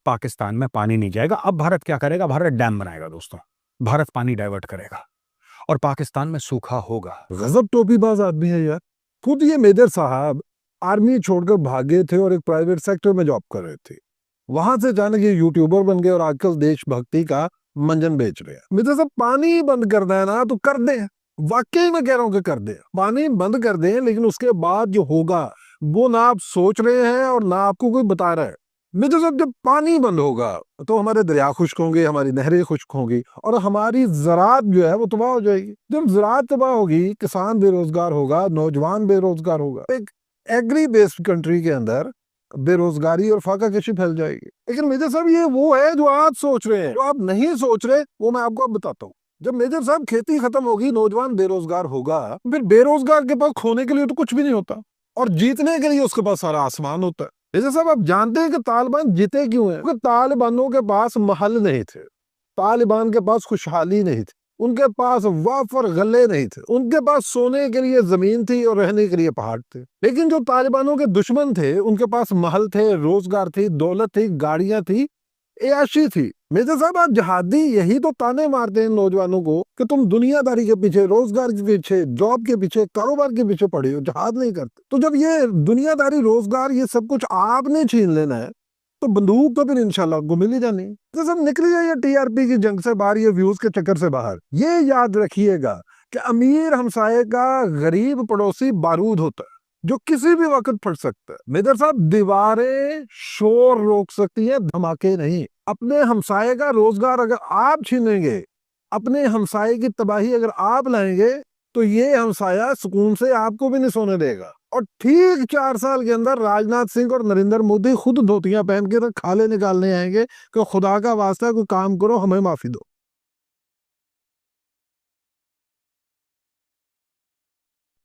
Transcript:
पाकिस्तान में पानी नहीं जाएगा। अब भारत क्या करेगा? भारत डैम बनाएगा दोस्तों, भारत पानी डाइवर्ट करेगा और पाकिस्तान में सूखा होगा। गजब टोपीबाज आदमी है यार। खुद ये मेजर साहब आर्मी छोड़कर भागे थे और एक प्राइवेट सेक्टर में जॉब कर रहे थे। वहां से अचानक ये यूट्यूबर बन गए और आजकल देशभक्ति का मंजन बेच रहे हैं। मेजर साहब पानी बंद करना है ना तो कर दें, वाकई में कह रहा हूं कि कर दें, पानी बंद कर दें, लेकिन उसके बाद जो होगा वो ना आप सोच रहे हैं और ना आपको कोई बता रहा है। मेजर साहब जब पानी बंद होगा तो हमारे दरिया खुश्क होंगे, हमारी नहरें खुश्क होंगी और हमारी ज़राअत जो है वो तबाह हो जाएगी। जब ज़राअत तबाह होगी, किसान बेरोजगार होगा, नौजवान बेरोजगार होगा। एक एग्री बेस्ड कंट्री के अंदर बेरोजगारी और फाका कशी फैल जाएगी। लेकिन मेजर साहब ये वो है जो आप सोच रहे हैं, जो आप नहीं सोच रहे वो मैं आपको अब बताता हूँ। जब मेजर साहब खेती खत्म होगी, नौजवान बेरोजगार होगा, फिर बेरोजगार के पास खोने के लिए तो कुछ भी नहीं होता और जीतने के लिए उसके पास सारा आसमान होता है। मेजर साहब आप जानते हैं कि तालिबान जीते क्यों हैं? क्योंकि तालिबानों के पास महल नहीं थे, तालिबान के पास खुशहाली नहीं थी, उनके पास वाफर गले नहीं थे, उनके पास सोने के लिए जमीन थी और रहने के लिए पहाड़ थे। लेकिन जो तालिबानों के दुश्मन थे उनके पास महल थे, रोजगार थी, दौलत थी, गाड़ियां थी, एयाशी थी। मेजर साहब आप जहादी यही तो ताने मारते हैं नौजवानों को कि तुम दुनियादारी के पीछे, रोजगार के पीछे, जॉब के पीछे, कारोबार के पीछे पड़े हो, जहाद नहीं करते। तो जब ये दुनियादारी, रोजगार, ये सब कुछ आपने छीन लेना है तो बंदूक तो फिर इंशाल्लाह आपको मिल ही जानी है। तो सब निकल जाइए टीआरपी की जंग से बाहर, ये व्यूज के चक्कर से बाहर। ये याद रखिएगा कि अमीर हमसाये का गरीब पड़ोसी बारूद होता है जो किसी भी वक्त फट सकता है। मेजर साहब दीवारें शोर रोक सकती है, धमाके नहीं। अपने हमसाये का रोजगार अगर आप छीनेंगे, अपने हमसाये की तबाही अगर आप लाएंगे, तो ये हमसाया सुकून से आपको भी नहीं सोने देगा। और ठीक 4 साल के अंदर राजनाथ सिंह और नरेंद्र मोदी खुद धोतियां पहन के तो खाले निकालने आएंगे कि खुदा का वास्ता कोई काम करो, हमें माफी दो।